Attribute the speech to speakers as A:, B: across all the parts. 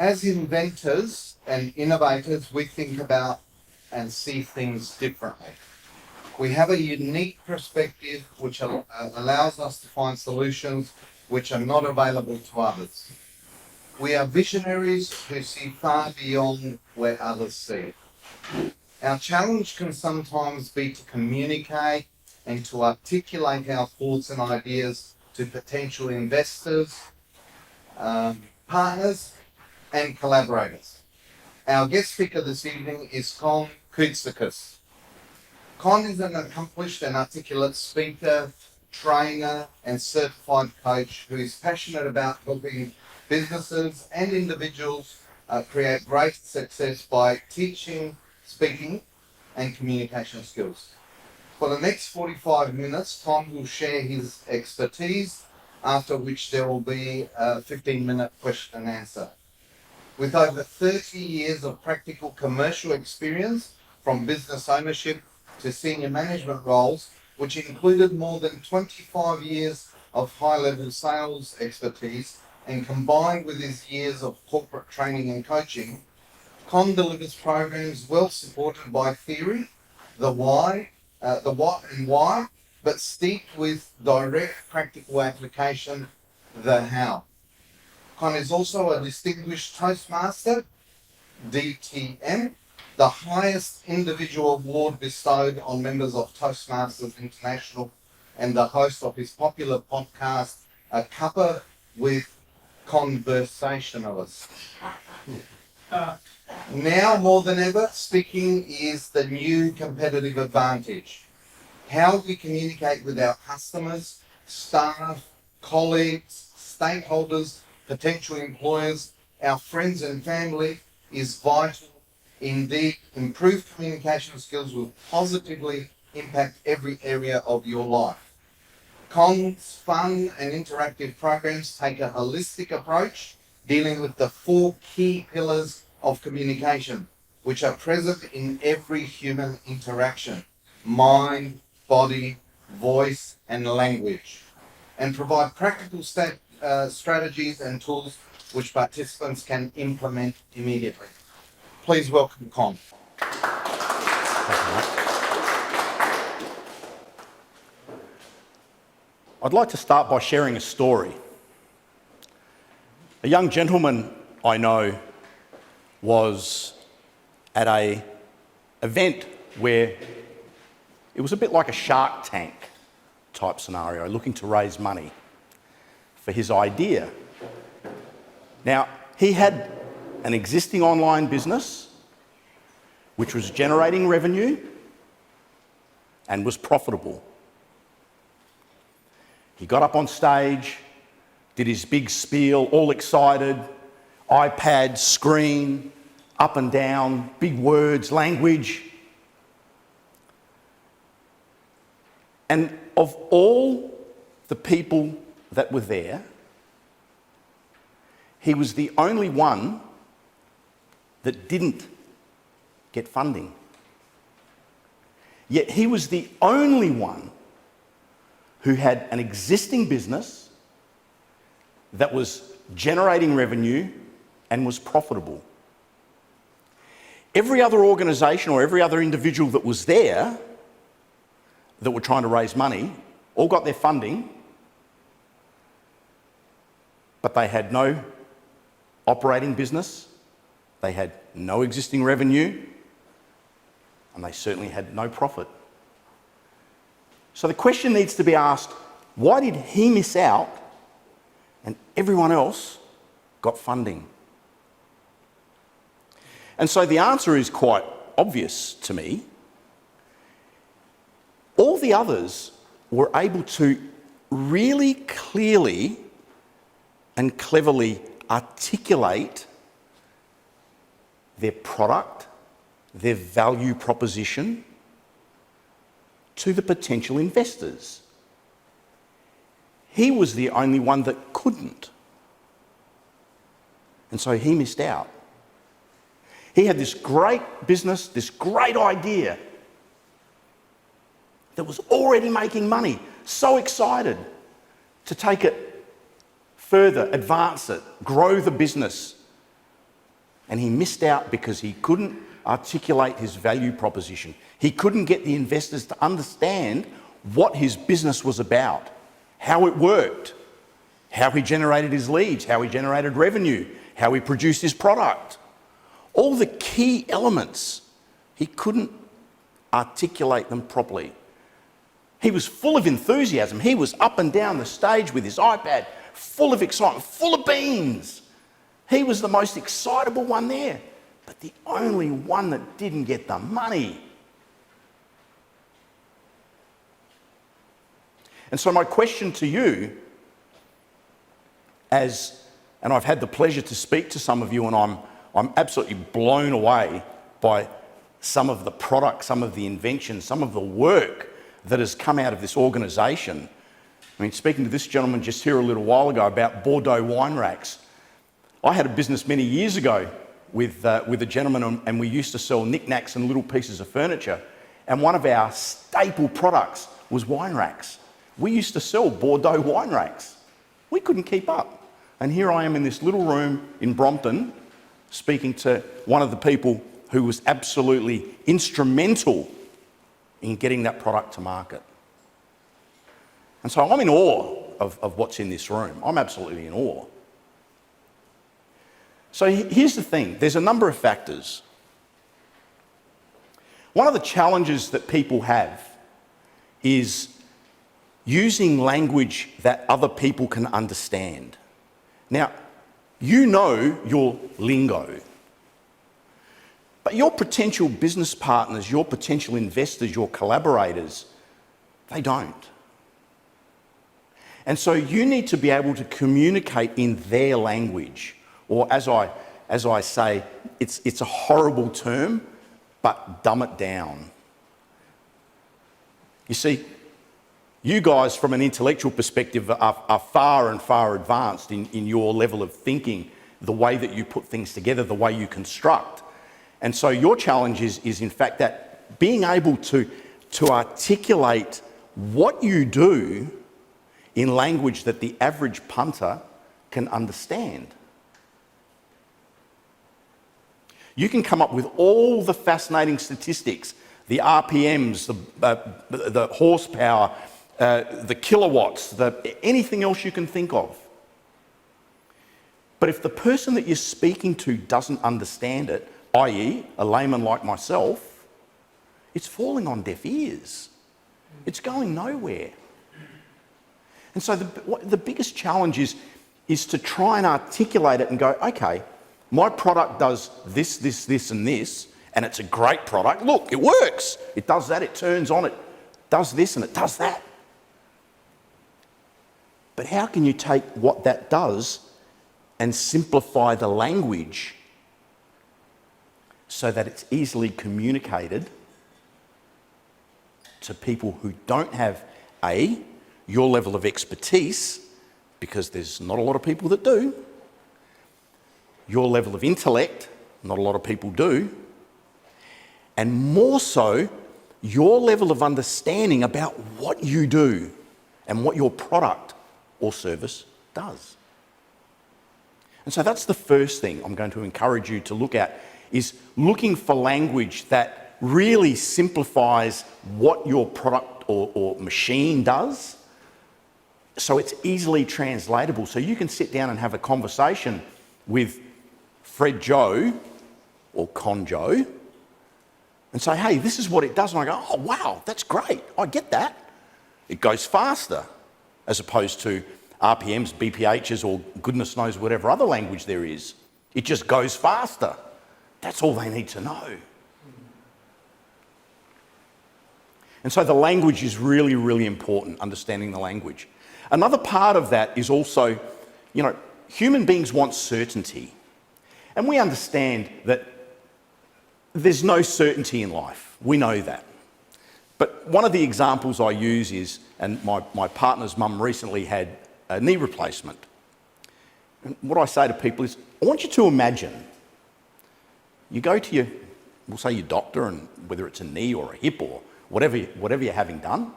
A: As inventors and innovators, we think about and see things differently. We have a unique perspective which allows us to find solutions which are not available to others. We are visionaries who see far beyond where others see. Our challenge can sometimes be to communicate and to articulate our thoughts and ideas to potential investors, partners, and collaborators. Our guest speaker this evening is Con Koutsakis. Con is an accomplished and articulate speaker, trainer, and certified coach who is passionate about helping businesses and individuals create great success by teaching, speaking, and communication skills. For the next 45 minutes, Con will share his expertise, after which there will be a 15-minute question and answer. With over 30 years of practical commercial experience, from business ownership to senior management roles, which included more than 25 years of high-level sales expertise, and combined with his years of corporate training and coaching, Con delivers programs well supported by theory, the what and why, but steeped with direct practical application, the how. Con is also a distinguished Toastmaster, DTM, the highest individual award bestowed on members of Toastmasters International, and the host of his popular podcast, A Cuppa with Conversationalists. Now more than ever, speaking is the new competitive advantage. How we communicate with our customers, staff, colleagues, stakeholders, potential employers, our friends and family is vital. Indeed, improved communication skills will positively impact every area of your life. Con's fun and interactive programs take a holistic approach, dealing with the 4 key pillars of communication, which are present in every human interaction: mind, body, voice, and language, and provide practical strategies and tools which participants can implement immediately. Please welcome Con.
B: I'd like to start by sharing a story. A young gentleman I know was at an event where it was a bit like a Shark Tank type scenario, looking to raise money for his idea. Now, he had an existing online business which was generating revenue and was profitable. He got up on stage, did his big spiel, all excited, iPad, screen, up and down, big words, language. And of all the people that were there, he was the only one that didn't get funding. Yet he was the only one who had an existing business that was generating revenue and was profitable. Every other organisation or every other individual that was there that were trying to raise money all got their funding, but they had no operating business, they had no existing revenue, and they certainly had no profit. So the question needs to be asked, why did he miss out and everyone else got funding? And so the answer is quite obvious to me. All the others were able to really clearly and cleverly articulate their product, their value proposition to the potential investors. He was the only one that couldn't. And so he missed out. He had this great business, this great idea that was already making money, so excited to take it further, advance it, grow the business, And he missed out because he couldn't articulate his value proposition. He couldn't get the investors to understand what his business was about, how it worked, how he generated his leads, how he generated revenue, how he produced his product. All the key elements, he couldn't articulate them properly. He was full of enthusiasm. He was up and down the stage with his iPad, full of excitement, full of beans. He was the most excitable one there, but the only one that didn't get the money. And so my question to you, and I've had the pleasure to speak to some of you, and I'm absolutely blown away by some of the products, some of the inventions, some of the work that has come out of this organisation. I mean, speaking to this gentleman just here a little while ago about Bordeaux wine racks. I had a business many years ago with a gentleman, and we used to sell knickknacks and little pieces of furniture. And one of our staple products was wine racks. We used to sell Bordeaux wine racks. We couldn't keep up. And here I am in this little room in Brompton speaking to one of the people who was absolutely instrumental in getting that product to market. And so I'm in awe of what's in this room. I'm absolutely in awe. So here's the thing, there's a number of factors. One of the challenges that people have is using language that other people can understand. Now, you know your lingo, but your potential business partners, your potential investors, your collaborators, they don't. And so you need to be able to communicate in their language, or as I say, it's a horrible term, but dumb it down. You see, you guys from an intellectual perspective are far and far advanced in your level of thinking, the way that you put things together, the way you construct. And so your challenge is in fact that being able to articulate what you do in language that the average punter can understand. You can come up with all the fascinating statistics, the RPMs, the horsepower, the kilowatts, anything else you can think of. But if the person that you're speaking to doesn't understand it, i.e. a layman like myself, it's falling on deaf ears. It's going nowhere. And so the biggest challenge is to try and articulate it and go, okay, my product does this, this, this, and this, and it's a great product. Look, it works. It does that, it turns on, it does this, and it does that. But how can you take what that does and simplify the language so that it's easily communicated to people who don't have your level of expertise, because there's not a lot of people that do, your level of intellect, not a lot of people do, and more so, your level of understanding about what you do and what your product or service does. And so that's the first thing I'm going to encourage you to look at, is looking for language that really simplifies what your product or machine does, so it's easily translatable. So you can sit down and have a conversation with Fred Joe or Con Joe and say, hey, this is what it does. And I go, oh, wow, that's great. I get that. It goes faster, as opposed to RPMs, BPHs, or goodness knows whatever other language there is. It just goes faster. That's all they need to know. And so the language is really, really important, understanding the language. Another part of that is also, human beings want certainty. And we understand that there's no certainty in life. We know that. But one of the examples I use is, and my partner's mum recently had a knee replacement. And what I say to people is, I want you to imagine, you go to we'll say your doctor, and whether it's a knee or a hip or whatever you're having done,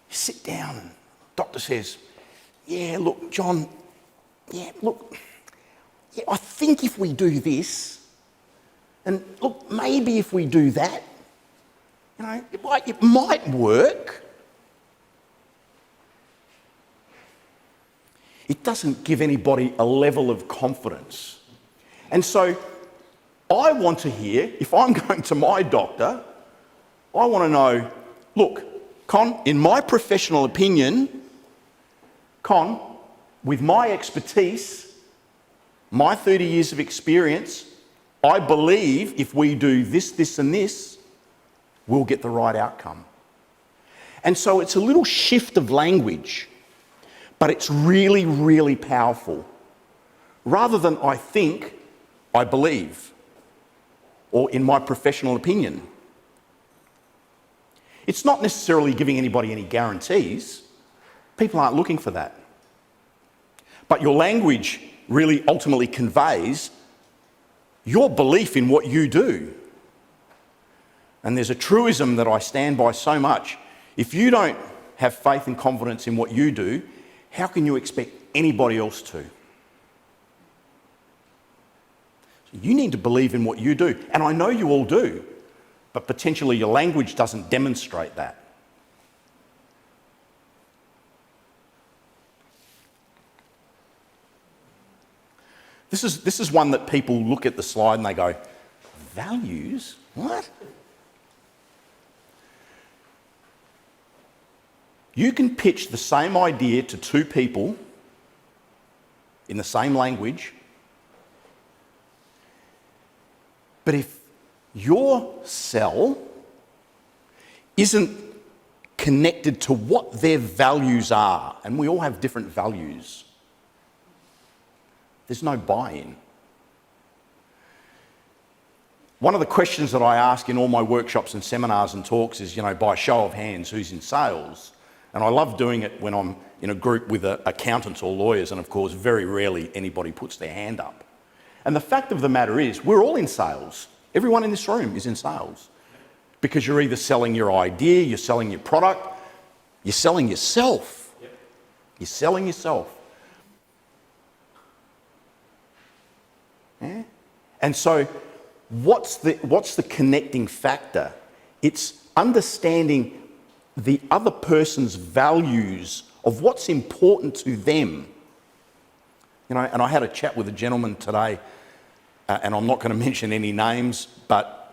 B: you sit down and the doctor says, yeah, look, John, yeah, I think if we do this, and look, maybe if we do that, you know, it might work. It doesn't give anybody a level of confidence. And so I want to hear, if I'm going to my doctor, I want to know, look, Con, in my professional opinion, Con, with my expertise, my 30 years of experience, I believe if we do this, this and this, we'll get the right outcome. And so it's a little shift of language, but it's really, really powerful. Rather than I think, I believe, or in my professional opinion. It's not necessarily giving anybody any guarantees. People aren't looking for that. But your language really ultimately conveys your belief in what you do. And there's a truism that I stand by so much. If you don't have faith and confidence in what you do, how can you expect anybody else to? So you need to believe in what you do. And I know you all do, but potentially your language doesn't demonstrate that. This is one that people look at the slide and they go, values? What? You can pitch the same idea to two people in the same language, but if your sell isn't connected to what their values are, and we all have different values, there's no buy-in. One of the questions that I ask in all my workshops and seminars and talks is, by a show of hands, who's in sales? And I love doing it when I'm in a group with accountants or lawyers, and of course, very rarely anybody puts their hand up. And the fact of the matter is, we're all in sales. Everyone in this room is in sales. Because you're either selling your idea, you're selling your product, you're selling yourself. Yep. You're selling yourself. Yeah? And so, what's the connecting factor? It's understanding the other person's values of what's important to them. And I had a chat with a gentleman today, and I'm not going to mention any names, but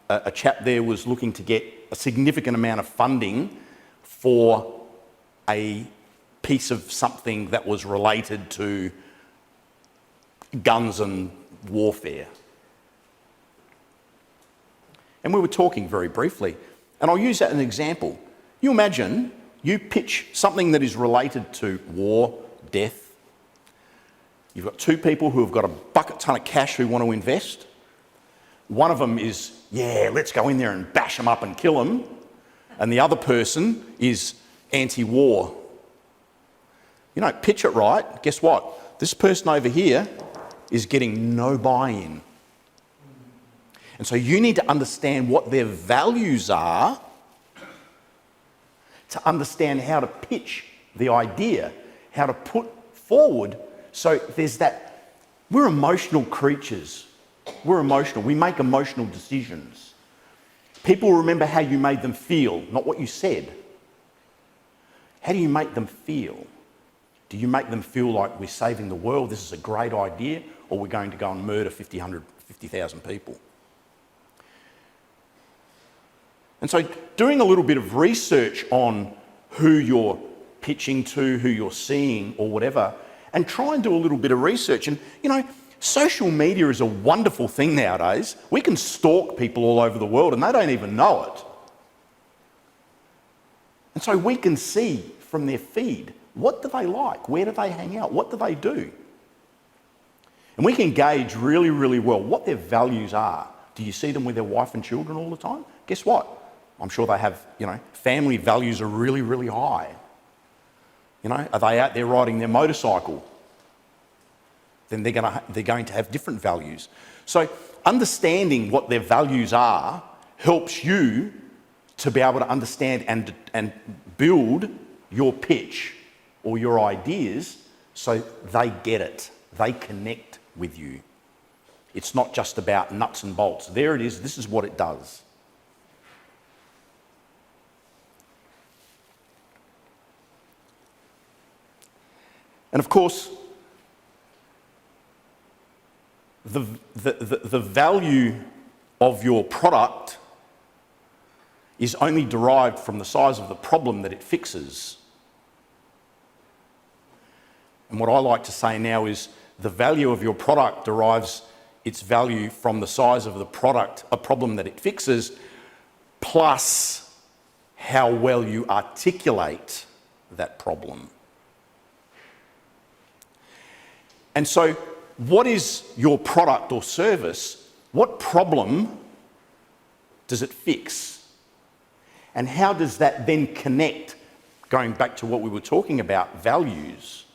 B: a chap there was looking to get a significant amount of funding for a piece of something that was related to guns and warfare. And we were talking very briefly, and I'll use that as an example. You imagine you pitch something that is related to war, death. You've got two people who have got a bucket ton of cash who want to invest. One of them is, yeah, let's go in there and bash them up and kill them. And the other person is anti-war. Pitch it right. Guess what? This person over here is getting no buy-in. And so you need to understand what their values are to understand how to pitch the idea, how to put forward. So there's that, we're emotional creatures. We're emotional. We make emotional decisions. People remember how you made them feel, not what you said. How do you make them feel? Do you make them feel like we're saving the world, this is a great idea, or we're going to go and murder 50,000 people? And so doing a little bit of research on who you're pitching to, who you're seeing or whatever, and try and do a little bit of research. And, social media is a wonderful thing nowadays. We can stalk people all over the world and they don't even know it. And so we can see from their feed, what do they like? Where do they hang out? What do they do? And we can gauge really, really well what their values are. Do you see them with their wife and children all the time? Guess what? I'm sure they have, family values are really, really high. Are they out there riding their motorcycle? Then they're going to have different values. So understanding what their values are helps you to be able to understand and build your pitch or your ideas so they get it, they connect with you. It's not just about nuts and bolts. There it is, this is what it does. And of course, the value of your product is only derived from the size of the problem that it fixes. And what I like to say now is the value of your product derives its value from the size of the product, a problem that it fixes, plus how well you articulate that problem. And so, what is your product or service? What problem does it fix? And how does that then connect, going back to what we were talking about, values?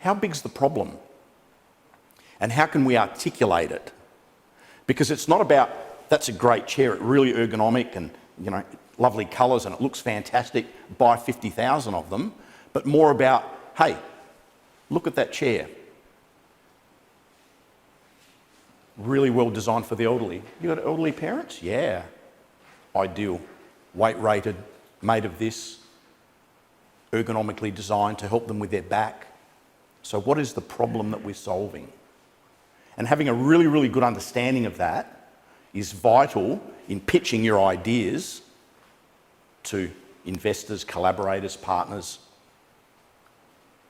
B: How big's the problem? And how can we articulate it? Because it's not about, that's a great chair, it's really ergonomic and, you know, lovely colours and it looks fantastic, buy 50,000 of them, but more about, hey, look at that chair. Really well designed for the elderly. You got elderly parents? Yeah. Ideal. Weight rated, made of this, ergonomically designed to help them with their back. So what is the problem that we're solving? And having a really, really good understanding of that is vital in pitching your ideas to investors, collaborators, partners,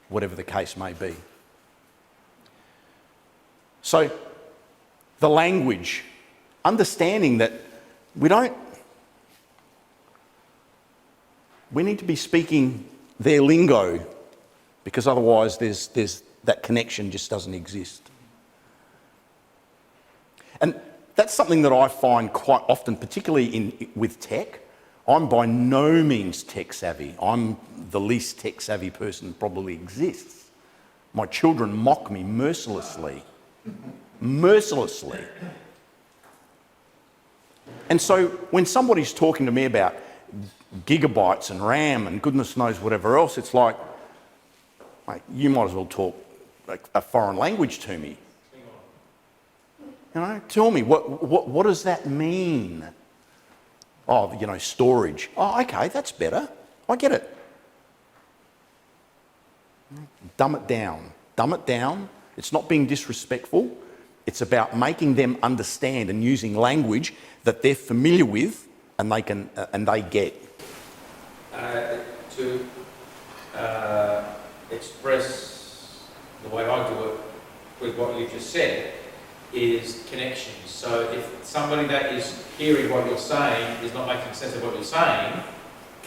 B: whatever the case may be. So the language, understanding that we need to be speaking their lingo, because otherwise there's that connection just doesn't exist. And that's something that I find quite often, particularly with tech. I'm by no means tech savvy. I'm the least tech savvy person that probably exists. My children mock me mercilessly. Mercilessly. And so when somebody's talking to me about gigabytes and RAM and goodness knows whatever else, it's like, mate, you might as well talk a foreign language to me. You know, tell me, what does that mean? Oh, you know, storage. Oh, okay, that's better. I get it. Dumb it down. Dumb it down. It's not being disrespectful. It's about making them understand and using language that they're familiar with and they can and they get.
C: To express the way I do it with what you just said is connections. So if somebody that is hearing what you're saying is not making sense of what you're saying,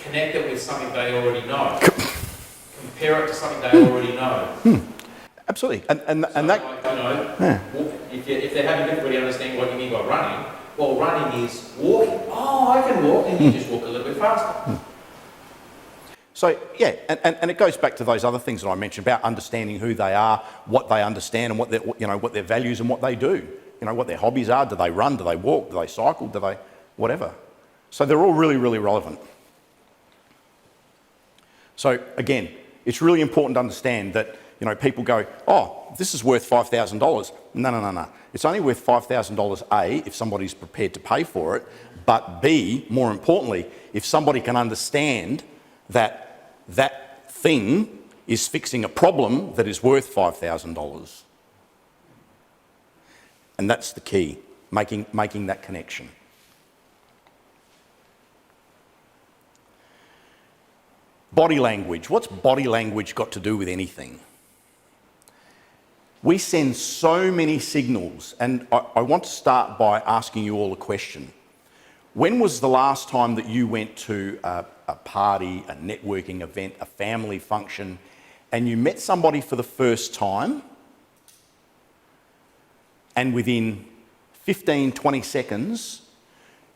C: connect it with something they already know. Compare it to something they already know.
B: Absolutely, and that,
C: like, you know, yeah. If they're having difficulty understanding what you mean by running, well, running is walking. Oh, I can walk, and you just walk a little bit faster.
B: So yeah, and it goes back to those other things that I mentioned about understanding who they are, what they understand, and what their, you know, what their values and what they do. You know, what their hobbies are. Do they run? Do they walk? Do they cycle? Do they whatever? So they're all really, really relevant. So again, it's really important to understand that, you know, people go, oh, this is worth $5,000. No. It's only worth $5,000, A, if somebody's prepared to pay for it, but B, more importantly, if somebody can understand that that thing is fixing a problem that is worth $5,000. And that's the key, making that connection. Body language. What's body language got to do with anything? We send so many signals, and I want to start by asking you all a question. When was the last time that you went to a party, a networking event, a family function, and you met somebody for the first time, and within 15, 20 seconds,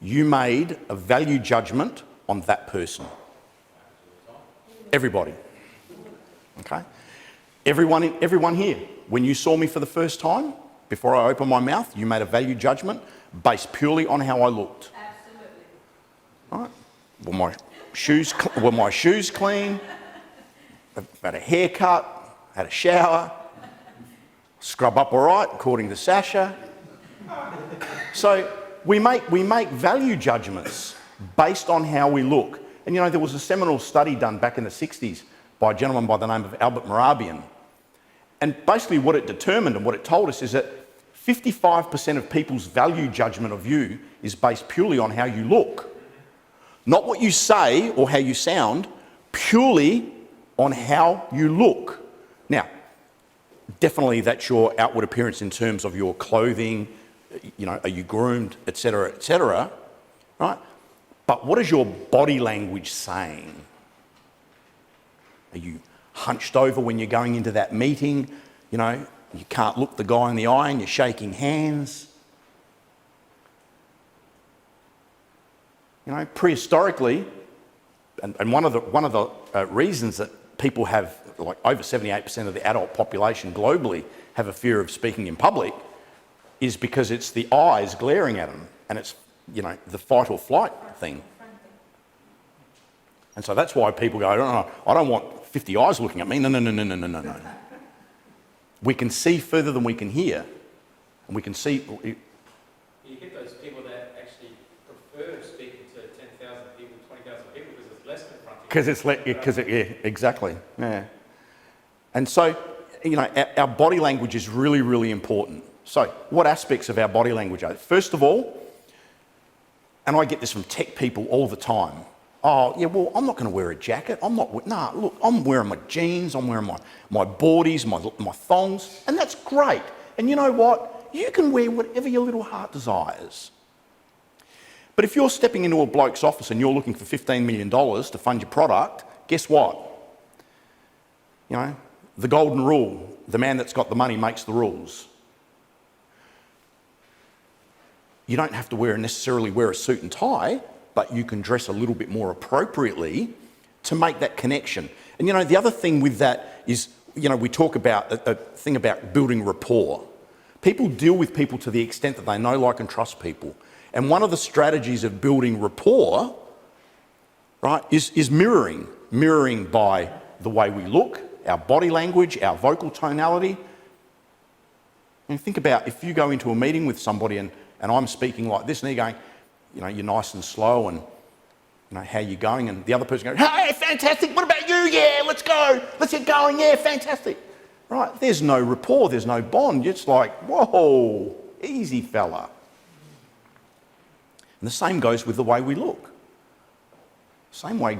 B: you made a value judgment on that person? Everybody. Okay? Everyone here, when you saw me for the first time, before I opened my mouth, you made a value judgment based purely on how I looked.
D: Absolutely.
B: All right? Were my shoes clean? Had a haircut? Had a shower? scrub up all right, according to Sasha. So we make value judgments based on how we look. And you know, there was a seminal study done back in the 60s by a gentleman by the name of Albert Mehrabian. And basically what it determined and what it told us is that 55% of people's value judgment of you is based purely on how you look. Not what you say or how you sound, purely on how you look. Now, definitely that's your outward appearance in terms of your clothing, you know, are you groomed, etc., right? But what is your body language saying? Are you hunched over when you're going into that meeting? You know, you can't look the guy in the eye and you're shaking hands. You know, prehistorically, and one of the reasons that people have, like over 78% of the adult population globally have a fear of speaking in public, is because it's the eyes glaring at them, and it's, you know, the fight or flight thing. And so that's why people go, I don't want 50 eyes looking at me. No. We can see further than we can hear, and we can see.
C: You get those people that actually prefer speaking to 10,000 people, 20,000 people because it's less confronting.
B: Yeah, exactly. Yeah. And so, you know, our body language is really, really important. So, what aspects of our body language are? First of all, and I get this from tech people all the time. Oh, yeah, well, I'm not going to wear a jacket. Look, I'm wearing my jeans, I'm wearing my boardies, my thongs, and that's great. And you know what? You can wear whatever your little heart desires. But if you're stepping into a bloke's office and you're looking for $15 million to fund your product, guess what? You know, the golden rule, the man that's got the money makes the rules. You don't have to necessarily wear a suit and tie, but you can dress a little bit more appropriately to make that connection. And you know, the other thing with that is, you know, we talk about a thing about building rapport. People deal with people to the extent that they know, like, and trust people. And one of the strategies of building rapport, right, is mirroring. Mirroring by the way we look, our body language, our vocal tonality. And think about if you go into a meeting with somebody and I'm speaking like this, and they're going, you know, you're nice and slow, and, you know, how you going? And the other person goes, hey, fantastic, what about you? Yeah, let's go, let's get going, yeah, fantastic. Right, there's no rapport, there's no bond. It's like, whoa, easy fella. And the same goes with the way we look. Same way,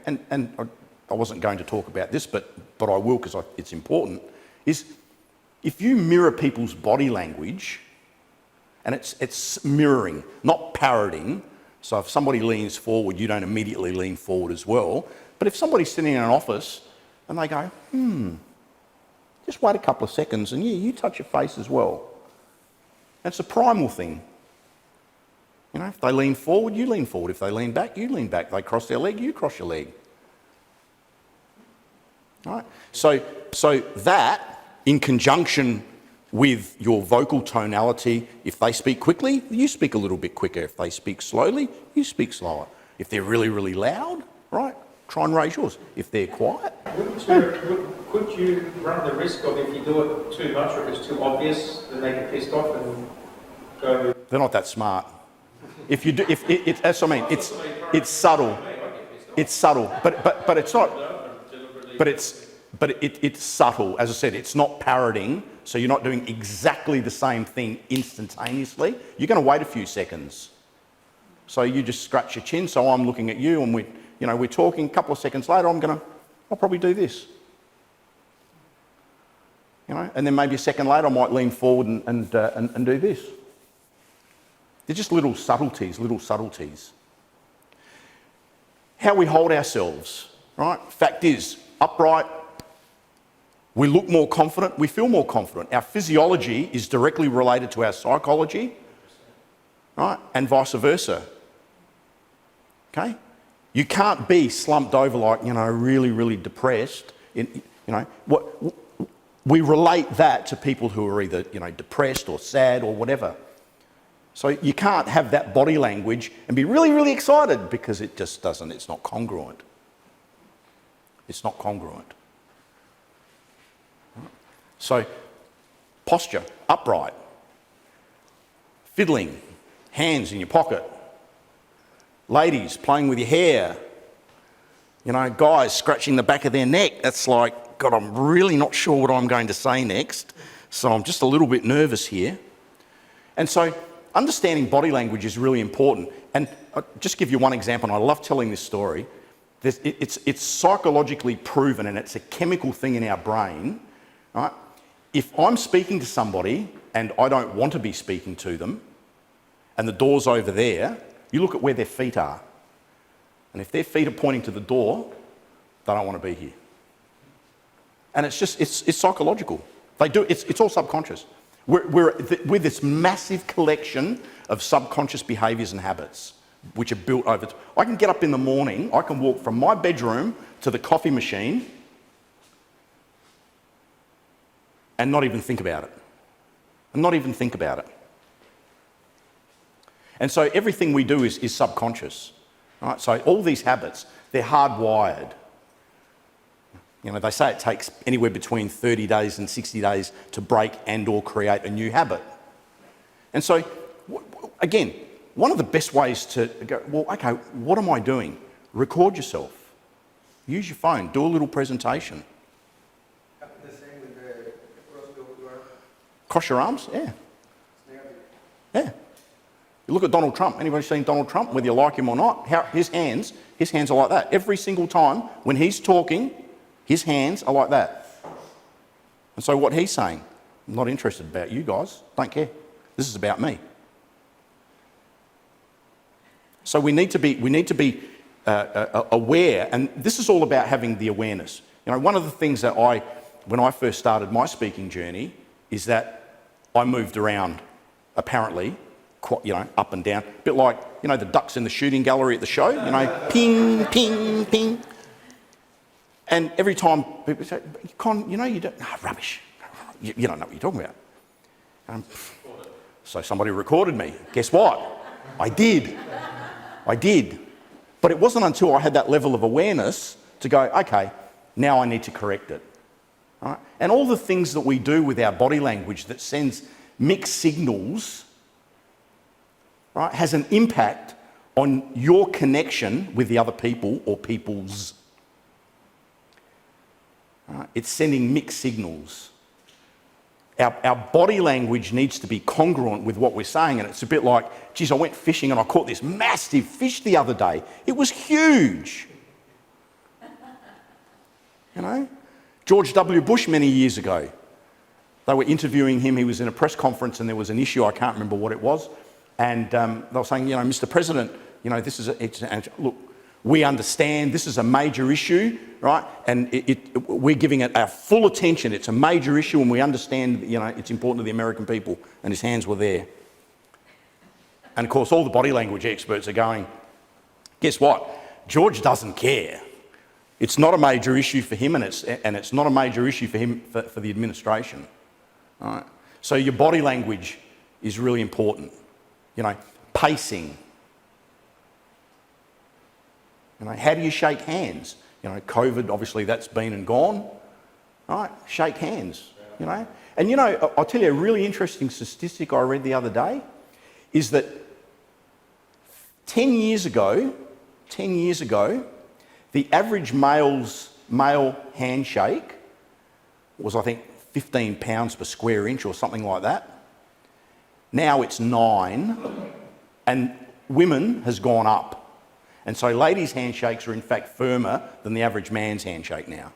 B: and I wasn't going to talk about this, but I will because it's important, is if you mirror people's body language, and it's mirroring, not parroting. So if somebody leans forward, you don't immediately lean forward as well. But if somebody's sitting in an office and they go, just wait a couple of seconds and yeah, you touch your face as well. It's a primal thing. You know, if they lean forward, you lean forward. If they lean back, you lean back. They cross their leg, you cross your leg. All right? So that, in conjunction with your vocal tonality, if they speak quickly, you speak a little bit quicker. If they speak slowly, you speak slower. If they're really, really loud, right, try and raise yours. If they're quiet...
C: Could you run the risk of, if you do it too much or if it's too obvious, then they get pissed off and go... They're
B: not that smart. If you do, that's what I mean. It's subtle. It's subtle, but it's not... But it's subtle. As I said, it's not parroting, so you're not doing exactly the same thing instantaneously. You're going to wait a few seconds. So you just scratch your chin, so I'm looking at you and we're talking. A couple of seconds later, I'll probably do this. You know, and then maybe a second later, I might lean forward and do this. They're just little subtleties. How we hold ourselves, right? Fact is, upright, we look more confident, we feel more confident. Our physiology is directly related to our psychology, right? And vice versa. Okay? You can't be slumped over like, you know, really, really depressed. We relate that to people who are either, you know, depressed or sad or whatever. So you can't have that body language and be really, really excited because it just doesn't, it's not congruent. It's not congruent. So Posture, upright. Fiddling, hands in your pocket. Ladies, playing with your hair. You know, guys scratching the back of their neck. That's like, God, I'm really not sure what I'm going to say next. So I'm just a little bit nervous here. And so understanding body language is really important. And I'll just give you one example, and I love telling this story. It's psychologically proven, and it's a chemical thing in our brain, right? If I'm speaking to somebody and I don't want to be speaking to them, and the door's over there, you look at where their feet are. And if their feet are pointing to the door, they don't want to be here. And it's just, it's psychological. They do, it's all subconscious. We're this massive collection of subconscious behaviours and habits which are built over. I can get up in the morning, I can walk from my bedroom to the coffee machine and not even think about it. And not even think about it. And so everything we do is subconscious. Right? So all these habits, they're hardwired. You know, they say it takes anywhere between 30 days and 60 days to break and or create a new habit. And so, again, one of the best ways to go, well, okay, what am I doing? Record yourself. Use your phone. Do a little presentation.
D: The same with the cross arm.
B: Cross your arms? Yeah. Yeah. You look at Donald Trump. Anybody seen Donald Trump, whether you like him or not? His hands are like that. Every single time when he's talking, his hands are like that. And so what he's saying, I'm not interested about you guys. Don't care. This is about me. So we need to be aware, and this is all about having the awareness. You know, one of the things that when I first started my speaking journey, is that I moved around, apparently, you know, up and down, a bit like, you know, the ducks in the shooting gallery at the show, you know, ping, ping, ping. And every time people say, Con, you know, you don't, rubbish. You don't know what you're talking about. So somebody recorded me. Guess what? I did. But it wasn't until I had that level of awareness to go, okay, now I need to correct it. Right? And all the things that we do with our body language that sends mixed signals, right, has an impact on your connection with the other people or peoples. Right? It's sending mixed signals. Our body language needs to be congruent with what we're saying, and it's a bit like, geez, I went fishing and I caught this massive fish the other day. It was huge. You know? George W. Bush many years ago, they were interviewing him. He was in a press conference and there was an issue, I can't remember what it was, and they were saying, you know, Mr. President, you know, this is look, we understand this is a major issue, right? And we're giving it our full attention. It's a major issue and we understand, you know, it's important to the American people. And his hands were there. And of course, all the body language experts are going, guess what? George doesn't care. It's not a major issue for him, and it's not a major issue for him, for the administration. All right? So your body language is really important. You know, pacing. You know, how do you shake hands? You know, COVID, obviously that's been and gone. Right? Shake hands, you know. And you know, I'll tell you a really interesting statistic I read the other day is that 10 years ago, the average male handshake was, I think, 15 pounds per square inch or something like that. Now it's 9, and women has gone up. And so ladies' handshakes are in fact firmer than the average man's handshake now.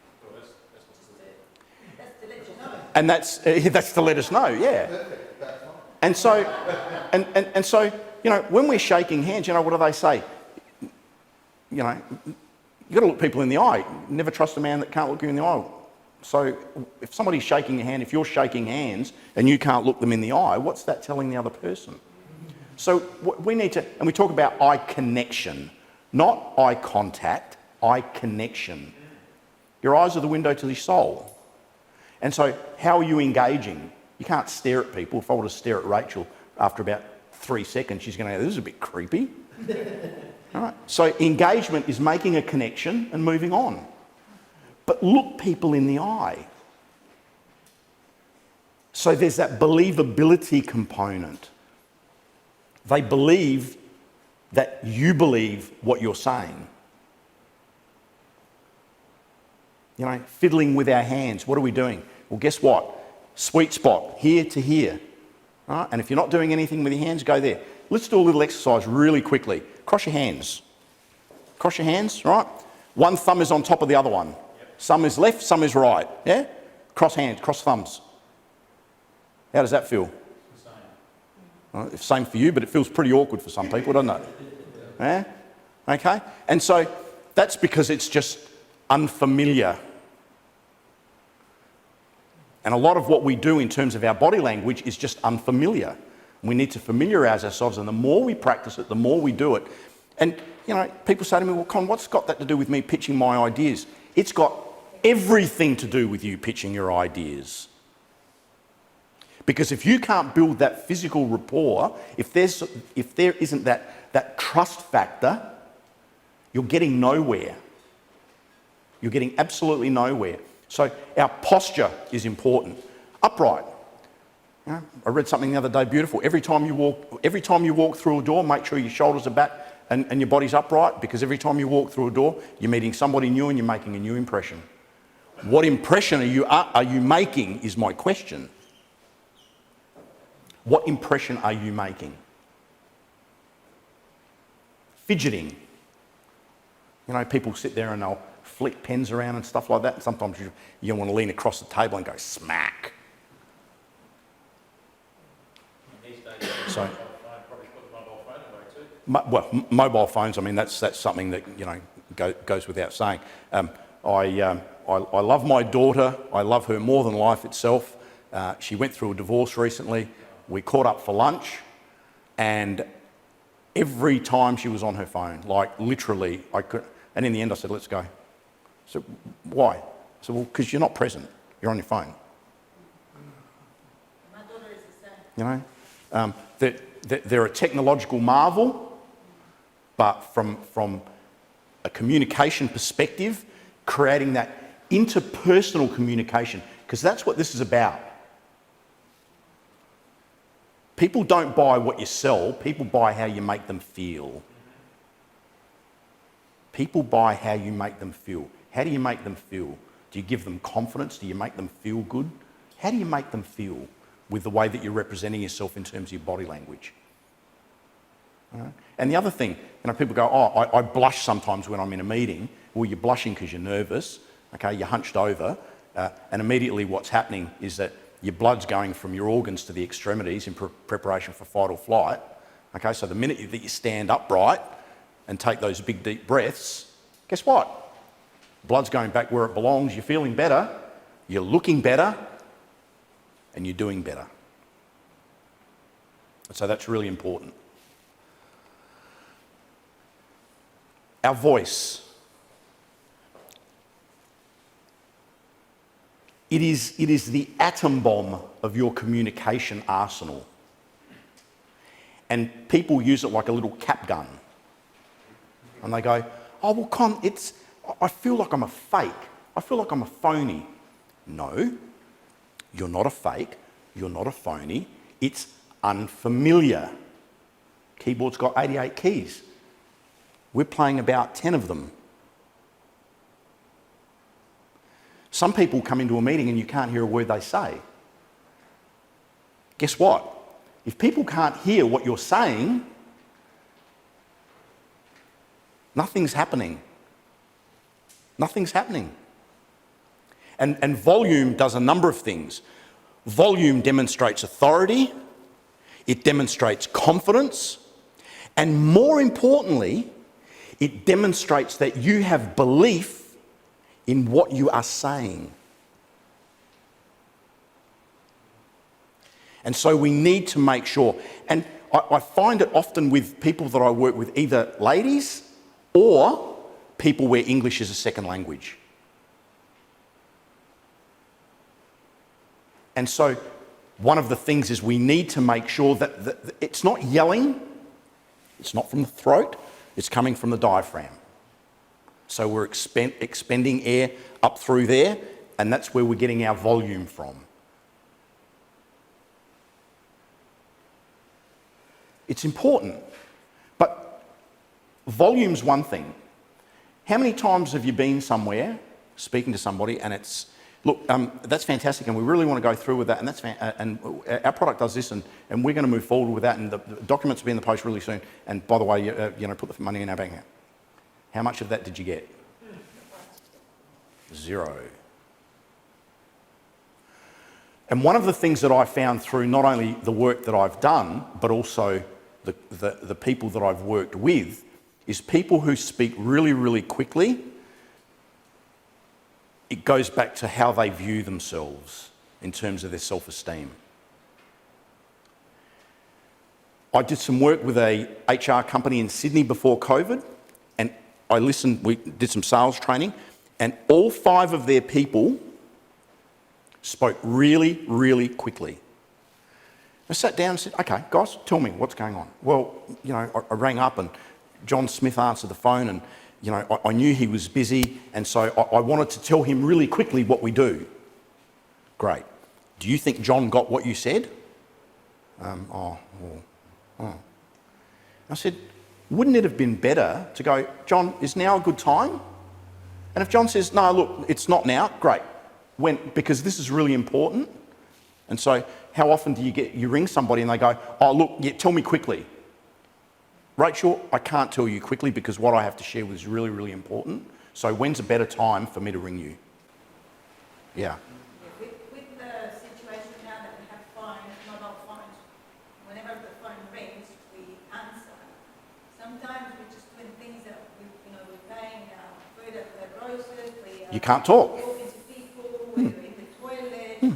B: And that's to let us know, yeah. And so, and so, you know, when we're shaking hands, you know, what do they say? You know, you've got to look people in the eye. Never trust a man that can't look you in the eye. So if somebody's shaking your hand, if you're shaking hands and you can't look them in the eye, what's that telling the other person? So we need to, and we talk about eye connection, not eye contact, eye connection. Your eyes are the window to the soul. And so how are you engaging? You can't stare at people. If I were to stare at Rachel after about 3 seconds, she's going to go, this is a bit creepy. All right. So engagement is making a connection and moving on. But look people in the eye. So there's that believability component. They believe that you believe what you're saying. You know, fiddling with our hands, what are we doing? Well, guess what? Sweet spot, here to here. All right? And if you're not doing anything with your hands, go there. Let's do a little exercise really quickly. Cross your hands. Cross your hands, right? One thumb is on top of the other one. Yep. Some is left, some is right. Yeah? Cross hands, cross thumbs. How does that feel?
C: Same.
B: Well, same for you, but it feels pretty awkward for some people, doesn't it? Yeah? Okay? And so that's because it's just unfamiliar. And a lot of what we do in terms of our body language is just unfamiliar. We need to familiarise ourselves, and the more we practice it, the more we do it. And, you know, people say to me, well, Con, what's got that to do with me pitching my ideas? It's got everything to do with you pitching your ideas. Because if you can't build that physical rapport, if there isn't that trust factor, you're getting nowhere. You're getting absolutely nowhere. So our posture is important. Upright. You know, I read something the other day, beautiful. Every time you walk through a door, make sure your shoulders are back and your body's upright, because every time you walk through a door, you're meeting somebody new and you're making a new impression. What impression are you making is my question. What impression are you making? Fidgeting. You know, people sit there and they'll flick pens around and stuff like that. And sometimes you want to lean across the table and go smack.
C: These days,
B: So,
C: probably put the mobile phone away too.
B: mobile phones. I mean, that's something that, you know, goes without saying. I love my daughter. I love her more than life itself. She went through a divorce recently. We caught up for lunch, and every time she was on her phone, like literally, and in the end I said, let's go. So why? I said, well, because you're not present. You're on your phone.
E: My daughter is the same.
B: You know, they're a technological marvel, but from a communication perspective, creating that interpersonal communication, because that's what this is about. People don't buy what you sell, people buy how you make them feel. People buy how you make them feel. How do you make them feel? Do you give them confidence? Do you make them feel good? How do you make them feel with the way that you're representing yourself in terms of your body language? Right? And the other thing, you know, people go, oh, I blush sometimes when I'm in a meeting. Well, you're blushing because you're nervous, okay? You're hunched over, and immediately what's happening is that your blood's going from your organs to the extremities in preparation for fight or flight. Okay, so the minute that you stand upright and take those big deep breaths, guess what? Blood's going back where it belongs, you're feeling better, you're looking better, and you're doing better. So that's really important. Our voice. It is the atom bomb of your communication arsenal. And people use it like a little cap gun. And they go, oh, well, Con, I feel like I'm a fake. I feel like I'm a phony. No, you're not a fake. You're not a phony. It's unfamiliar. Keyboard's got 88 keys. We're playing about 10 of them. Some people come into a meeting and you can't hear a word they say. Guess what? If people can't hear what you're saying, nothing's happening. Nothing's happening. And volume does a number of things. Volume demonstrates authority, it demonstrates confidence, and more importantly, it demonstrates that you have belief in what you are saying. And so we need to make sure, and I find it often with people that I work with, either ladies or people where English is a second language. And so one of the things is we need to make sure that it's not yelling, it's not from the throat, it's coming from the diaphragm. So we're expending air up through there, and that's where we're getting our volume from. It's important. But volume's one thing. How many times have you been somewhere speaking to somebody and it's, look, that's fantastic and we really want to go through with that and and our product does this and we're going to move forward with that and the documents will be in the post really soon and by the way, you know, put the money in our bank account. How much of that did you get? 0. And one of the things that I found through not only the work that I've done, but also the people that I've worked with, is people who speak really, really quickly, it goes back to how they view themselves in terms of their self-esteem. I did some work with a HR company in Sydney before COVID, and we did some sales training, and all 5 of their people spoke really, really quickly. I sat down and said, okay, guys, tell me what's going on. Well, you know, I rang up and John Smith answered the phone and, you know, I knew he was busy and so I wanted to tell him really quickly what we do. Great. Do you think John got what you said? I said, wouldn't it have been better to go, John, is now a good time? And if John says, no, look, it's not now, great. Because this is really important. And so how often do you ring somebody and they go, oh, look, yeah, tell me quickly. Rachel, I can't tell you quickly because what I have to share is really, really important. So when's a better time for me to ring you? Yeah.
E: With the situation now that we have phones, mobile phones, whenever the phone rings, we answer. Sometimes we're just doing things that we're paying food at the grocers,
B: You can't talk.
E: talking to people, we're in the toilet, we're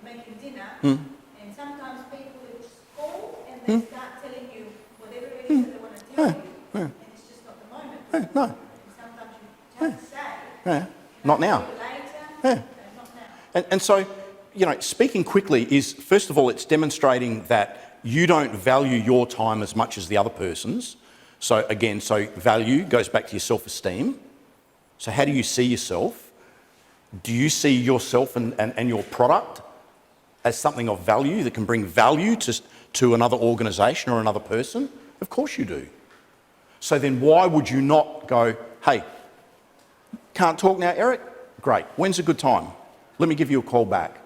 E: making dinner, and sometimes people will just call and they start telling you whatever it is that they want to tell you, and it's just not the moment.
B: No.
E: And sometimes you have to say,
B: Not now.
E: later, not now.
B: And so, you know, speaking quickly is, first of all, it's demonstrating that you don't value your time as much as the other person's. So again, value goes back to your self-esteem. So how do you see yourself? Do you see yourself and your product as something of value that can bring value to another organisation or another person? Of course you do. So then why would you not go, hey, can't talk now, Eric? Great. When's a good time? Let me give you a call back.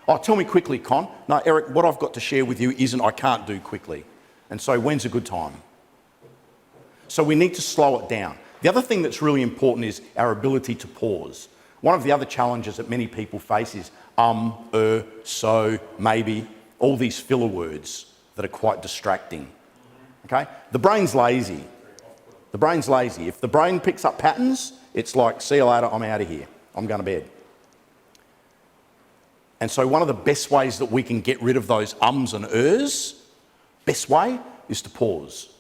B: Oh, tell me quickly, Con. No, Eric, what I've got to share with you isn't I can't do quickly. And so when's a good time? So we need to slow it down. The other thing that's really important is our ability to pause. One of the other challenges that many people face is so, maybe, all these filler words that are quite distracting. Okay? The brain's lazy. The brain's lazy. If the brain picks up patterns, it's like, see you later, I'm out of here. I'm going to bed. And so one of the best ways that we can get rid of those ums and ers, best way, is to pause.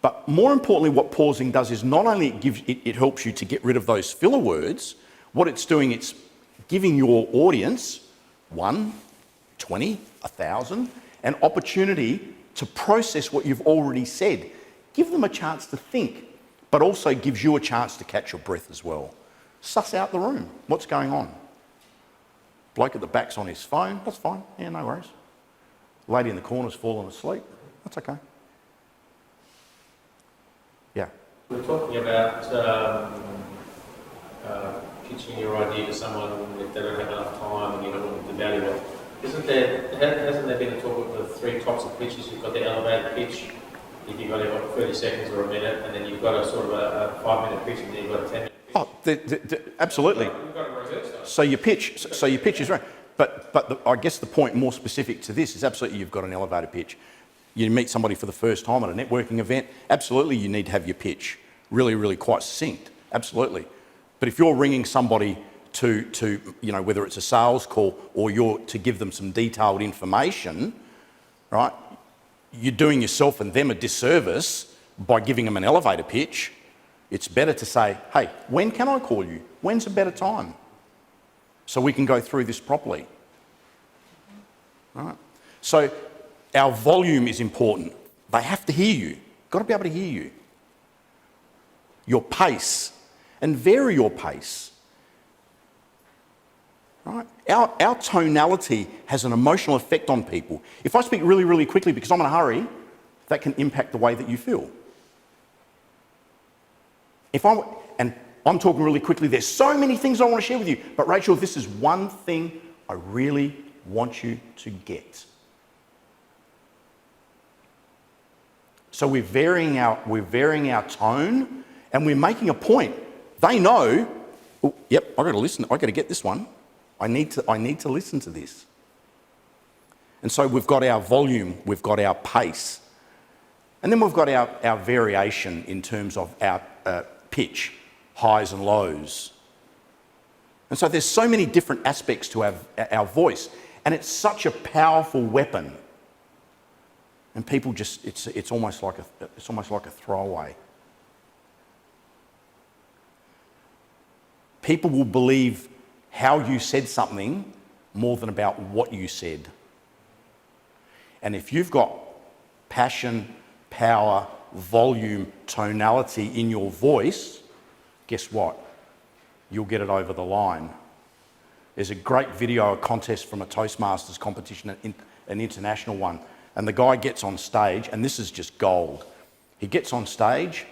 B: But more importantly, what pausing does is not only it helps you to get rid of those filler words, what it's doing, it's giving your audience 1, 20, 1,000, an opportunity to process what you've already said. Give them a chance to think, but also gives you a chance to catch your breath as well. Suss out the room. What's going on? Bloke at the back's on his phone. That's fine. Yeah, no worries. Lady in the corner's fallen asleep. That's okay. Yeah.
C: We're talking about pitching your idea to someone if they don't have enough time and you don't want them to value it. Hasn't there been a talk of the 3 types of pitches? You've got the elevator pitch, if you've got 30 seconds or a minute, and then you've got a sort of a 5-minute pitch, and then you've got a 10-minute pitch.
B: Oh, absolutely.
C: You've got to reverse those.
B: So your pitch is right. But I guess the point more specific to this is absolutely you've got an elevator pitch. You meet somebody for the first time at a networking event, absolutely you need to have your pitch really, really quite succinct, absolutely. But if you're ringing somebody to whether it's a sales call or you're to give them some detailed information, right, you're doing yourself and them a disservice by giving them an elevator pitch. It's better to say, hey, when can I call you? When's a better time? So we can go through this properly. All right. So our volume is important. They have to hear you. Got to be able to hear you. Your pace, and vary your pace. Right? Our tonality has an emotional effect on people. If I speak really, really quickly because I'm in a hurry, that can impact the way that you feel. And I'm talking really quickly, there's so many things I want to share with you, but Rachel, this is one thing I really want you to get. So we're varying our tone, and we're making a point. They know, oh, yep, I've got to listen, I've got to get this one. I need to listen to this. And so we've got our volume, we've got our pace, and then we've got our variation in terms of our pitch, highs and lows. And so there's so many different aspects to our voice, and it's such a powerful weapon. And people just, it's almost like a throwaway. People will believe how you said something more than about what you said. And if you've got passion, power, volume, tonality in your voice, guess what? You'll get it over the line. There's a great video, a contest from a Toastmasters competition, an international one, and the guy gets on stage, and this is just gold. He gets on stage,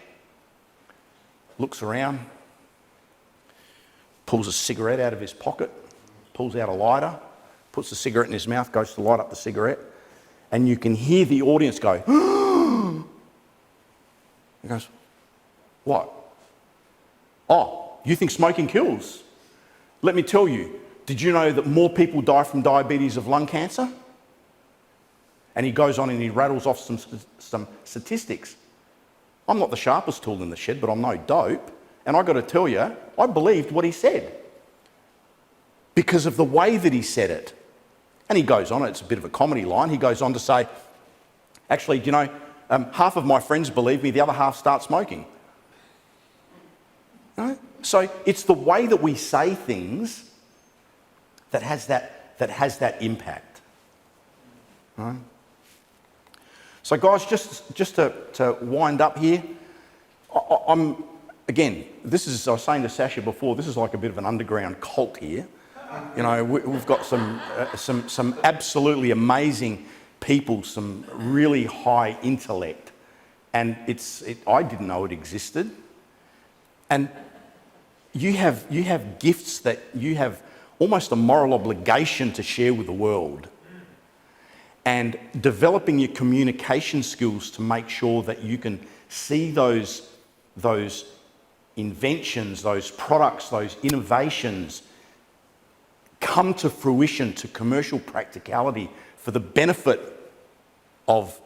B: looks around, pulls a cigarette out of his pocket, pulls out a lighter, puts the cigarette in his mouth, goes to light up the cigarette, and you can hear the audience go, he goes, what? Oh, you think smoking kills? Let me tell you, did you know that more people die from diabetes of lung cancer? And he goes on and he rattles off some statistics. I'm not the sharpest tool in the shed, but I'm no dope. And I've got to tell you, I believed what he said because of the way that he said it. And he goes on, it's a bit of a comedy line, he goes on to say, actually, do you know, half of my friends believe me, the other half start smoking. Right? So it's the way that we say things that has that impact. Right? So guys, just to wind up here, I'm again, I was saying to Sasha before, this is like a bit of an underground cult here. You know, we've got some absolutely amazing people, some really high intellect, and I didn't know it existed. And you have gifts that you have almost a moral obligation to share with the world. And developing your communication skills to make sure that you can see those inventions, those products, those innovations come to fruition, to commercial practicality for the benefit of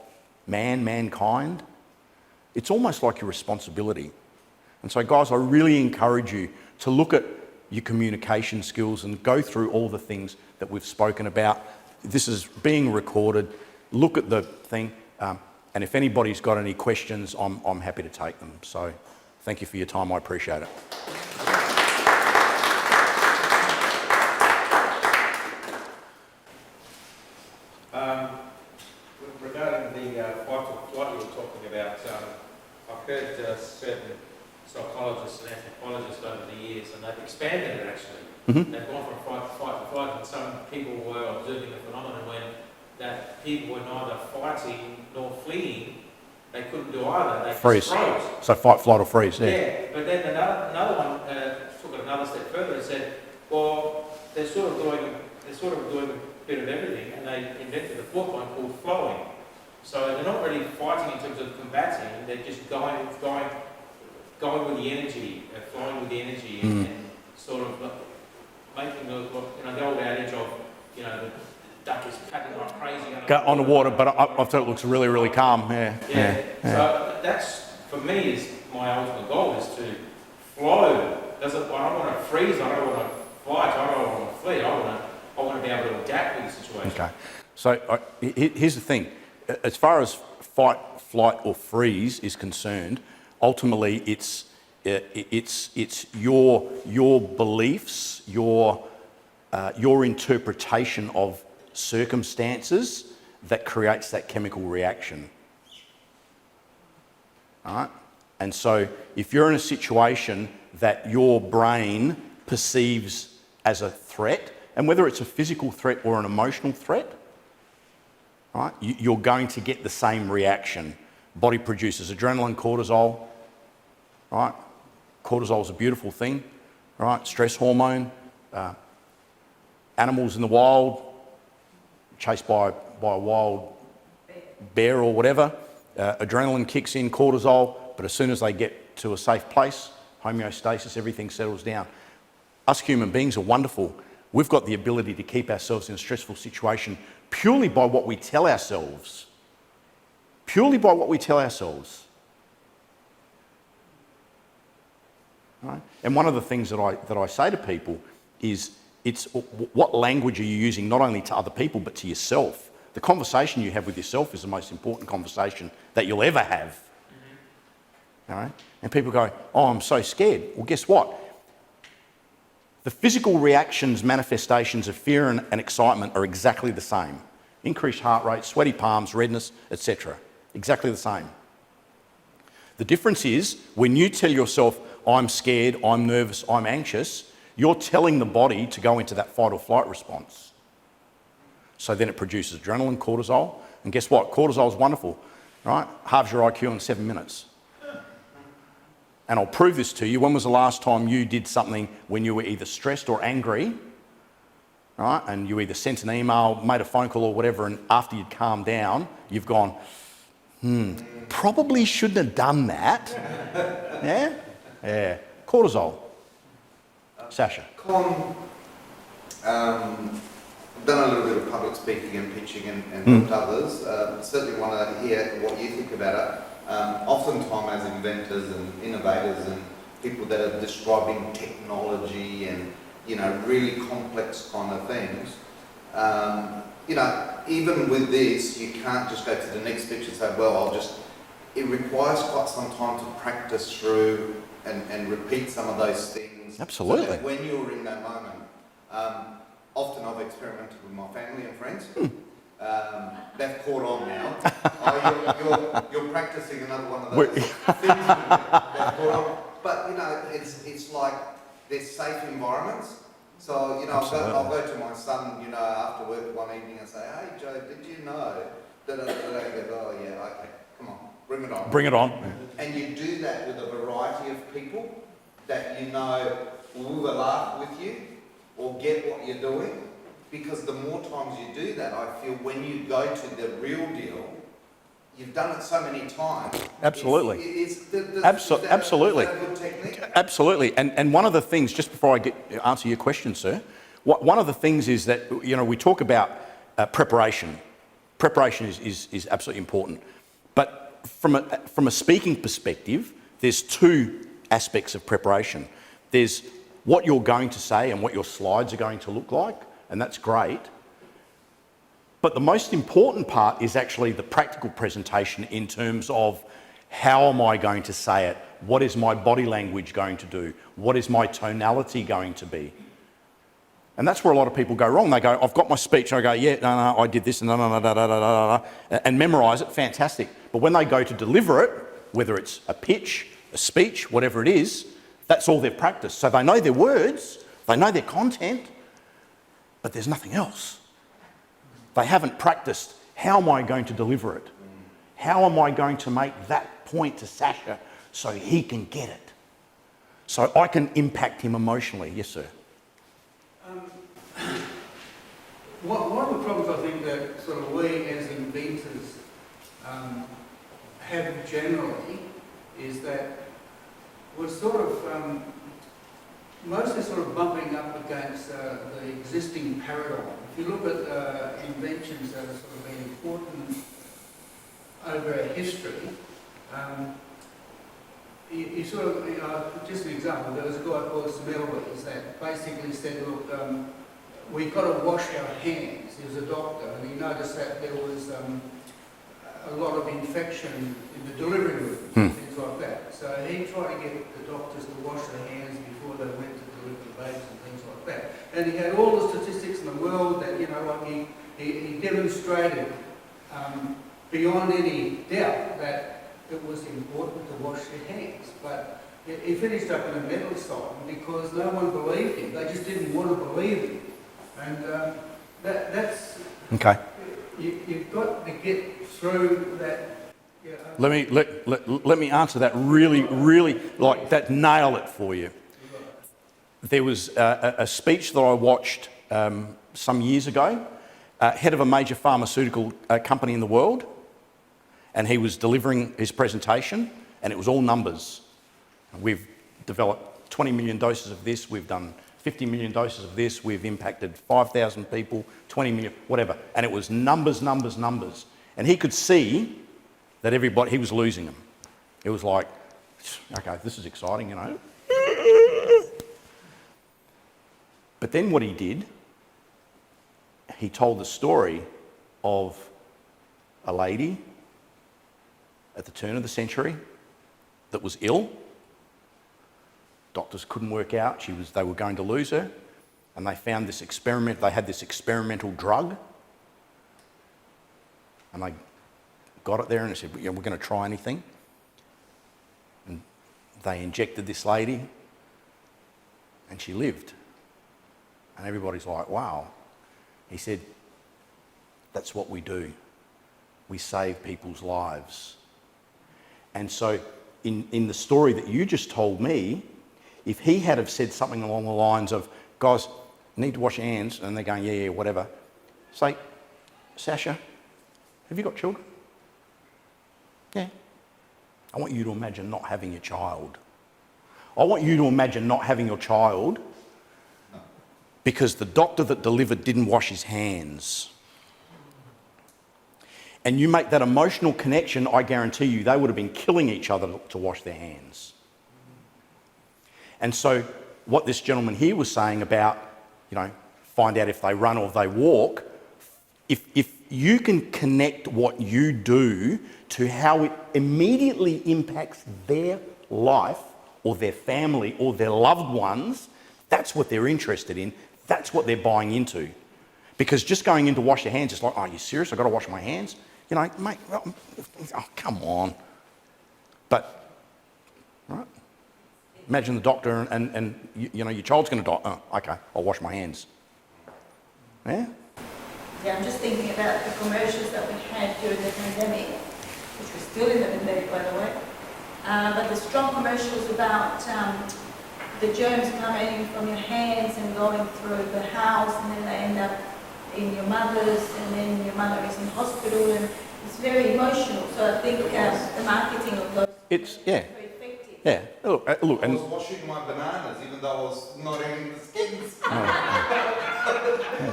B: mankind, it's almost like your responsibility. And so guys, I really encourage you to look at your communication skills and go through all the things that we've spoken about. This is being recorded. Look at the thing, and if anybody's got any questions, I'm happy to take them. So thank you for your time, I appreciate it.
C: Regarding the fight or flight you were talking about, I've heard certain psychologists and anthropologists over the years, and they've expanded it actually. Mm-hmm. They've gone from fight to flight, and some people were observing the phenomenon when that people were neither fighting nor fleeing. They couldn't do either. They
B: Freeze.
C: froze.
B: So fight, flight, or freeze.
C: Yeah, but then another one took it another step further and said, well, they're sort of doing a bit of everything, and they invented a fourth one called flowing. So they're not really fighting in terms of combating. They're just going with the energy, flowing with the energy, and sort of making the old adage of, the duck is packing like crazy.
B: Go on the water, but I thought it looks really, really calm. Yeah.
C: So that's, for me, is my ultimate goal, is to flow. I don't want to freeze, I don't want to fight, I don't want to flee, I want to be able to adapt with the situation. Okay. So here's the thing. As far as fight, flight, or freeze is concerned, ultimately it's your beliefs, your interpretation of circumstances that creates that chemical reaction. All right? And so if you're in a situation that your brain perceives as a threat,
B: And whether it's a physical threat or an emotional threat, right, you're going to get the same reaction. Body produces adrenaline, cortisol, right? Cortisol is a beautiful thing, right? Stress hormone. Animals in the wild, chased by a wild bear or whatever, adrenaline kicks in, cortisol, but as soon as they get to a safe place, homeostasis, everything settles down. Us human beings are wonderful. We've got the ability to keep ourselves in a stressful situation purely by what we tell ourselves. Purely by what we tell ourselves. Right? And one of the things that I say to people is, it's what language are you using not only to other people but to yourself. The conversation you have with yourself is the most important conversation that you'll ever have. All right? And people go, oh, I'm so scared. Well, guess what? The physical reactions, manifestations of fear and excitement are exactly the same. Increased heart rate, sweaty palms, redness, etc. Exactly the same. The difference is when you tell yourself, I'm scared, I'm nervous, I'm anxious, you're telling the body to go into that fight or flight response. So then it produces adrenaline, cortisol, and guess what? Cortisol is wonderful, right? Halves your IQ in 7 minutes. And I'll prove this to you. When was the last time you did something when you were either stressed or angry, right? And you either sent an email, made a phone call or whatever, and after you'd calmed down, you've gone, probably shouldn't have done that. Yeah? Yeah. Cortisol. Sasha.
A: Con, I've done a little bit of public speaking and pitching and helped others. Certainly want to hear what you think about it. Oftentimes as inventors and innovators and people that are describing technology and, you know, really complex kind of things, you know, even with this, you can't just go to the next pitch and say, well, it requires quite some time to practice through and repeat some of those things.
B: Absolutely.
A: So that when you're in that moment, often I've experimented with my family and friends. They've caught on now. Oh, you're practicing another one of those things. They've caught on. But, you know, it's like they're safe environments. So, you know, I'll go to my son, you know, after work one evening and say, hey, Joe, did you know that he goes, oh, yeah, okay, come on, bring it on.
B: Bring it on.
A: And you do that with a variety of people that you know will either laugh with you or get what you're doing. Because the more times you do that, I feel when you go to the real deal, you've done it so many times.
B: Absolutely.
A: Absolutely.
B: Absolutely.
A: Is that a good technique?
B: Absolutely. And one of the things, just before I answer your question, sir, one of the things is that, you know, we talk about preparation. Preparation is absolutely important. But from a speaking perspective, there's two aspects of preparation. There's what you're going to say and what your slides are going to look like, and that's great. But the most important part is actually the practical presentation in terms of how am I going to say it? What is my body language going to do? What is my tonality going to be? And that's where a lot of people go wrong. They go, I've got my speech, and I go, yeah, no, I did this, and and memorise it, fantastic. But when they go to deliver it, whether it's a pitch, a speech, whatever it is, that's all they've practiced. So they know their words, they know their content, but there's nothing else. They haven't practiced, how am I going to deliver it? How am I going to make that point to Sasha so he can get it? So I can impact him emotionally. Yes, sir.
D: One of the problems I think that sort of we as inventors have generally is that we're sort of mostly sort of bumping up against the existing paradigm. If you look at inventions that have sort of been important over our history, you sort of, just an example, there was a guy called Smelweis that basically said, look, we've got to wash our hands. He was a doctor, and he noticed that there was a lot of infection in the delivery room, things like that. So he tried to get the doctors to wash their hands before they went to deliver the babies and things like that. And he had all the statistics in the world that, you know, like he demonstrated beyond any doubt that it was important to wash their hands. But he finished up in a mental asylum because no one believed him. They just didn't want to believe him. And that's,
B: Okay.
D: you've got to get through that. You know,
B: Let me answer that really, like that, nail it for you. There was a speech that I watched some years ago, head of a major pharmaceutical company in the world, and he was delivering his presentation, and it was all numbers. We've developed 20 million doses of this, we've done 50 million doses of this, we've impacted 5,000 people, 20 million, whatever. And it was numbers. And he could see that he was losing them. It was like, okay, this is exciting, you know. But then what he did, he told the story of a lady at the turn of the century that was ill. Doctors couldn't work out, they were going to lose her, and they found this they had this experimental drug, and they got it there and they said, yeah, we're going to try anything. And they injected this lady, and she lived. And everybody's like, wow. He said, that's what we do. We save people's lives. And so in the story that you just told me, if he had have said something along the lines of, guys, you need to wash your hands, and they're going, yeah, whatever. Say, Sasha, have you got children? Yeah. I want you to imagine not having your child. I want you to imagine not having your child because the doctor that delivered didn't wash his hands. And you make that emotional connection, I guarantee you, they would have been killing each other to wash their hands. And so what this gentleman here was saying about, you know, find out if they run or they walk, if you can connect what you do to how it immediately impacts their life or their family or their loved ones, that's what they're interested in. That's what they're buying into. Because just going in to wash your hands is like, oh, are you serious? I've got to wash my hands? You know, mate, oh, come on. But, right? Imagine the doctor and you know, your child's going to die. Oh, okay, I'll wash my hands. Yeah?
E: Yeah, I'm just thinking about the commercials that we had during the pandemic, which we're still in the pandemic, by the way. But the strong commercials about the germs coming from your hands and going through the house, and then they end up in your mother's, and then your mother is in hospital, and it's very emotional. So I think the marketing of those
B: It's, yeah.
E: is very effective.
B: Yeah, look,
A: I
B: and
A: was washing my bananas even though I was not eating the skins.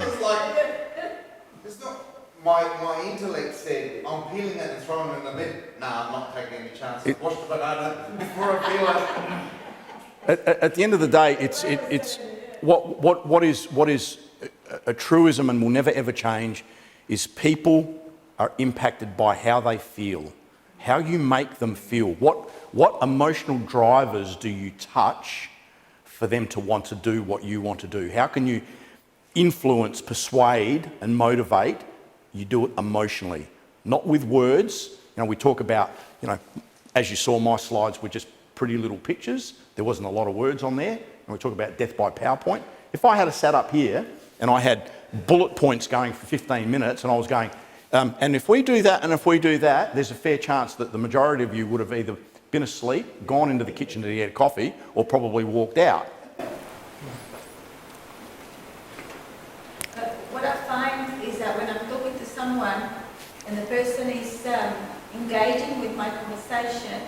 A: It's like, it's not, my intellect said, I'm peeling it and throwing it in the bin. Nah, I'm not taking any chances. Wash the banana before I peel it.
B: at the end of the day, it's what is a truism and will never ever change is people are impacted by how they feel, how you make them feel. What emotional drivers do you touch for them to want to do what you want to do? How can you influence, persuade, and motivate? You do it emotionally, not with words. You know, we talk about, you know, as you saw, my slides were just pretty little pictures. There wasn't a lot of words on there. And we talk about death by PowerPoint. If I had a sat up here and I had bullet points going for 15 minutes and I was going, and if we do that and if we do that, there's a fair chance that the majority of you would have either been asleep, gone into the kitchen to get coffee, or probably walked out.
E: What I find is that when I'm talking to someone and the person is engaging with my conversation,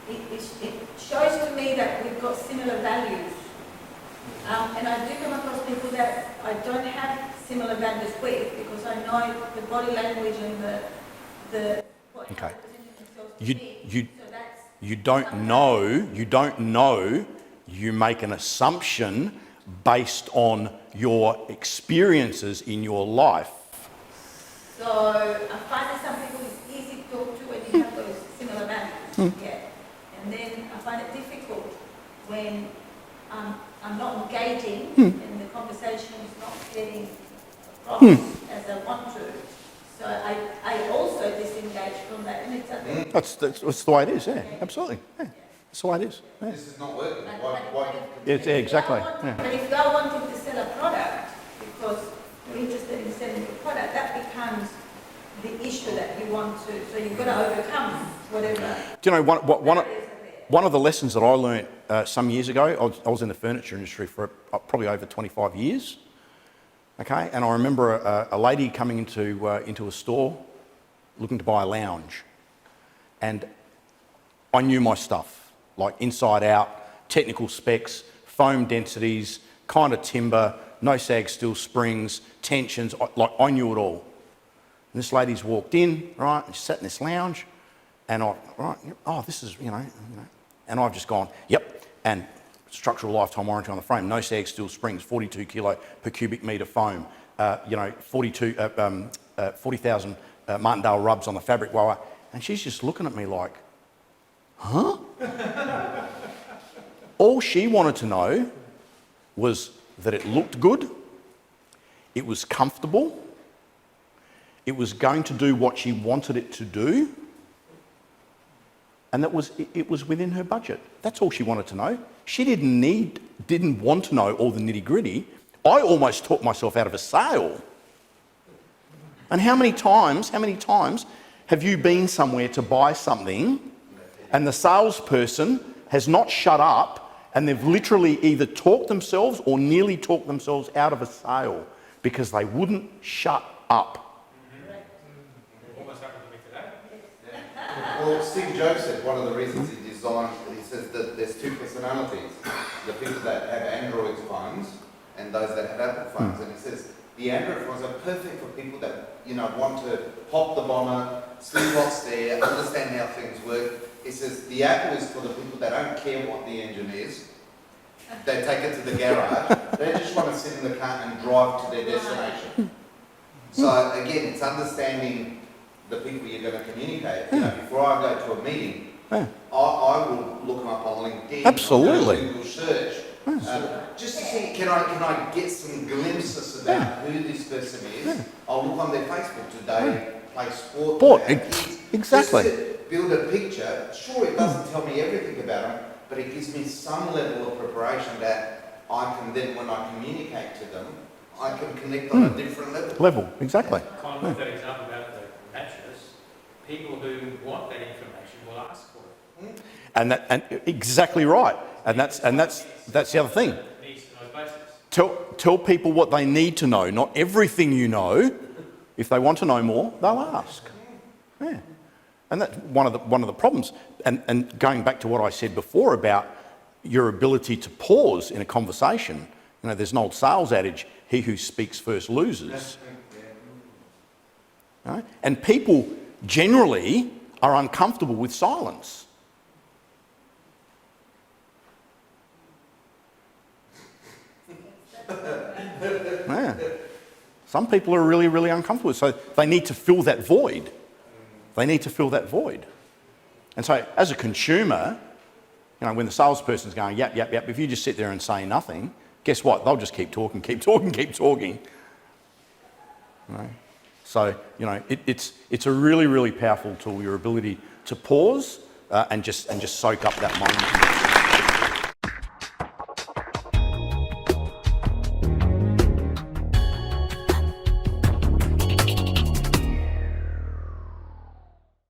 E: it shows to me that we've got similar values. And I do come across people that I don't have similar values with because I know the body language and the what
B: Okay.
E: representing themselves to be. So that's
B: You don't know, you make an assumption based on your experiences in your life.
E: So I find that some people it's easy to talk to when you have those similar values. Yeah. And then I find it difficult when I'm not engaging and the conversation is not getting across as I want to. So I also disengage from that, and it's a
B: That's the way it is, yeah, absolutely. Yeah. That's the way it is. Yeah.
A: This is not working.
E: But-
A: Why
B: It's, yeah, exactly.
E: But
B: Yeah.
E: if you are wanting to sell a product, because you're interested in selling your product, that becomes the issue that you want to, so you've got to overcome whatever.
B: Do you know, one
E: barriers are there.
B: One of the lessons that I learnt some years ago, I was in the furniture industry for probably over 25 years, okay? And I remember a lady coming into a store looking to buy a lounge. And I knew my stuff, like inside out, technical specs, foam densities, kind of timber, no sag steel springs, tensions, I knew it all. And this lady's walked in, right, and she sat in this lounge, and this is, you know, and I've just gone, yep, and structural lifetime warranty on the frame, no sag steel springs, 42 kilo per cubic metre foam, 40,000 Martindale rubs on the fabric wire, and she's just looking at me like, huh? All she wanted to know was that it looked good, it was comfortable, it was going to do what she wanted it to do, and it was within her budget. That's all she wanted to know. She didn't want to know all the nitty-gritty. I almost talked myself out of a sale. And how many times have you been somewhere to buy something and the salesperson has not shut up and they've literally either talked themselves or nearly talked themselves out of a sale because they wouldn't shut up?
C: Almost happened to me today.
A: Well, Steve Jobs said one of the reasons he designed, he says that there's two personalities, the people that have Android phones and those that have Apple phones. And he says the Android phones are perfect for people that, you know, want to pop the bonnet, see what's there, understand how things work. He says the Apple is for the people that don't care what the engine is. They take it to the garage. They just want to sit in the car and drive to their destination. So again, it's understanding the people you're going to communicate. You know, before I go to a meeting, I will look them up on LinkedIn,
B: Absolutely.
A: or Google search, just to see can I get some glimpses about who this person is. I'll look on their Facebook. Do they play sport?
B: Exactly.
A: Just to build a picture. Sure, it doesn't tell me everything about them, but it gives me some level of preparation that I can then, when I communicate to them, I can connect on a different level.
B: Exactly.
C: Kind of with that example about the mattress, people who want that information will ask for it.
B: And exactly right. And that's the other thing.
C: Needs to know basics.
B: Tell people what they need to know, not everything you know. If they want to know more, they'll ask. Yeah. And that's one of the problems. And going back to what I said before about your ability to pause in a conversation, you know, there's an old sales adage, he who speaks first loses. Right? And people generally are uncomfortable with silence. Yeah. Some people are really, really uncomfortable, so they need to fill that void. And so as a consumer, you know, when the salesperson's going, yep, if you just sit there and say nothing, guess what? They'll just keep talking. Right? So, you know, it's a really, really powerful tool, your ability to pause and just soak up that moment.